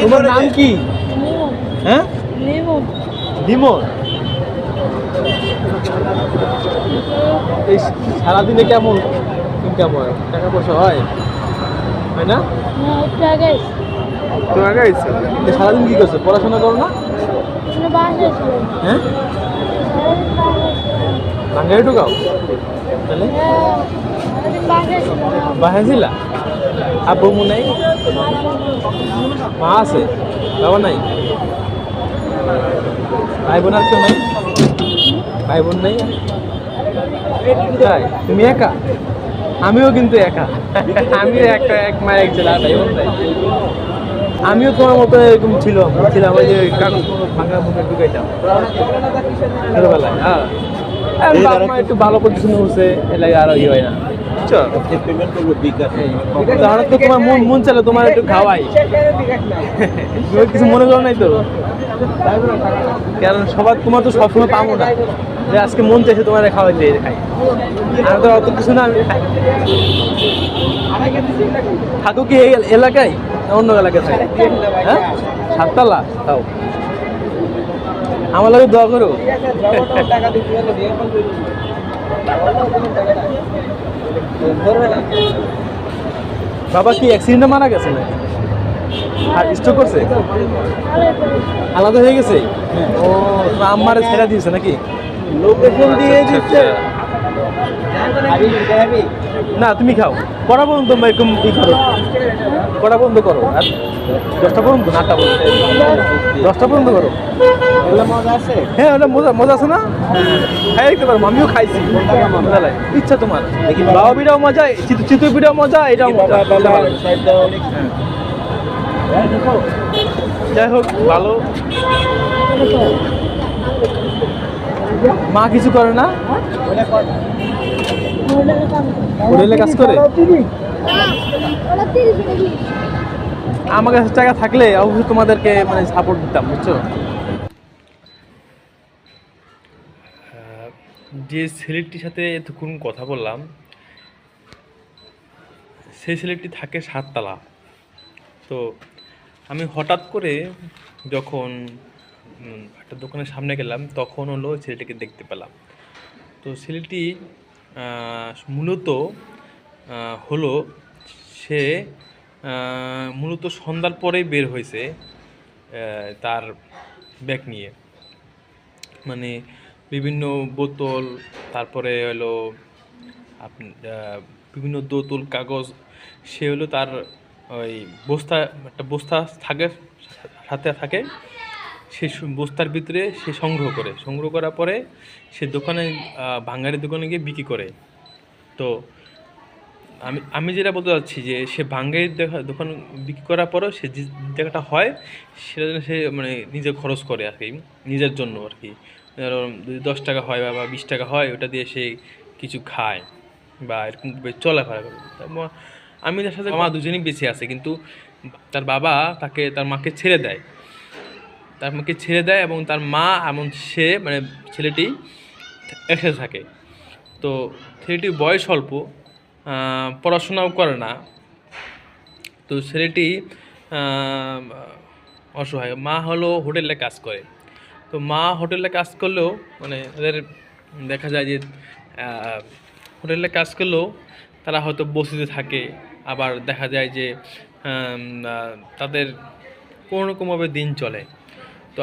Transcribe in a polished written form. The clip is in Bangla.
তোমার নাম কি? হ্যাঁ, লিমন। এই সারাদিনে কেমন ইনকাম হয়? টাকা পয়সা হয় না? তো আগে আইছো সারাদিন কি করছো? পড়াশোনা করো না? হ্যাঁ, বাঙালি ঢুকাও তাহলে বাসা ছিলা? আব্বু মু নাই, মা আছে, বাবা নাই, ভাই বোন আর কেউ নাই? ভাই বোন নেই? তাই তুমি একা? আমিও কিন্তু একা। আমিও একটা এক মায়ের এক ছেলে, ভাই বোন নাই। আমিও তোমার মতো এরকম ছিলাম, ওই যে কাকু ভাঙা মুখে ঢুকাইতাম ছোটবেলায়। হ্যাঁ, এখন বাপ মা একটু ভালো পজিশনে উঠছে, এলাকা আর ইয়ে হয় না। তাহলে তো তোমার মন চাইলে তোমার একটু খাওয়াই, তুমি কিছু মনে করো নাই তো? কারণ সবার তোমার তো সবসময় পাবো না যে আজকে মন চাইছে তোমার খাওয়াইতে খাই। আর তো অত কিছু না। আমি থাকো কি এই এলাকায় না অন্য এলাকায় থাকে? হ্যাঁ, সাততলা তাও। আমার লাগে দোয়া করো। বাবা কি অ্যাক্সিডেন্টে মারা গেছে না? আর স্ট্রোক করছে? আলাদা হয়ে গেছে? ও, আম্মারে ছেড়ে দিয়েছে নাকি? লোকেশন দিয়ে দিচ্ছে না? তুমি খাও, কটা পর্যন্ত এরকম ই করো, কটা বন্ধ করো? আর 10টা পর্যন্ত না? 8টা পর্যন্ত? 10টা পর্যন্ত করো। হ্যাঁ, ওটা মজা মজা আছে না? খাই দেখতে পারো, আমিও খাইছি। মজা লাগে, ইচ্ছা তোমার। বাবা পিঠাও মজা, চিতই পিঠাও মজা, এটাও মজা। যাই হোক, ভালো। মা কিছু করে না? হোটেলে কাজ করে? আমার কাছে টাকা থাকলে অবশ্যই তোমাদেরকে মানে সাপোর্ট দিতাম, বুঝছো? যে ছেলেটির সাথে এতক্ষণ কথা বললাম, সেই ছেলেটি থাকে 7 তলা। তো আমি হঠাৎ করে যখন একটা দোকানের সামনে গেলাম, তখন হলো ছেলেটিকে দেখতে পেলাম। তো ছেলেটি মূলত হলো সে মূলত সন্ধ্যার পরেই বের হয়েছে তার ব্যাগ নিয়ে, মানে বিভিন্ন বোতল, তারপরে হলো বিভিন্ন বোতল, কাগজ। সে হলো তার ওই একটা বস্তা থাকে, সাথে থাকে। সে বস্তার ভিতরে সে সংগ্রহ করার পরে সে দোকানে, ভাঙাড়ির দোকানে গিয়ে বিক্রি করে। তো আমি যেটা বলতে চাচ্ছি যে সে ভাঙ্গারির দোকান বিক্রি করার পরেও সে যে টাকাটা হয় সেটা যেন সে মানে নিজে খরচ করে আর কি, নিজের জন্য আর কি। ধরো যদি 10 টাকা হয় বা 20 টাকা হয়, ওটা দিয়ে সে কিছু খায় বা এরকম চলাফেরা করে। আমি তার সাথে, মা দুজনেই বেঁচে আছে, কিন্তু তার বাবা তার মাকে ছেড়ে দেয়, এবং তার মা এমন সে মানে ছেলেটি একসাথে থাকে। তো ছেলেটির বয়স অল্প, পড়াশোনাও করে না। তো ছেলেটি অসহায়। মা হলো হোটেলে কাজ করে। তো মা হোটেলে কাজ করলেও মানে তাদের দেখা যায় যে হোটেলে কাজ করলেও তারা হয়তো বসিতে থাকে। আবার দেখা যায় যে তাদের কোনো রকমভাবে দিন চলে। তো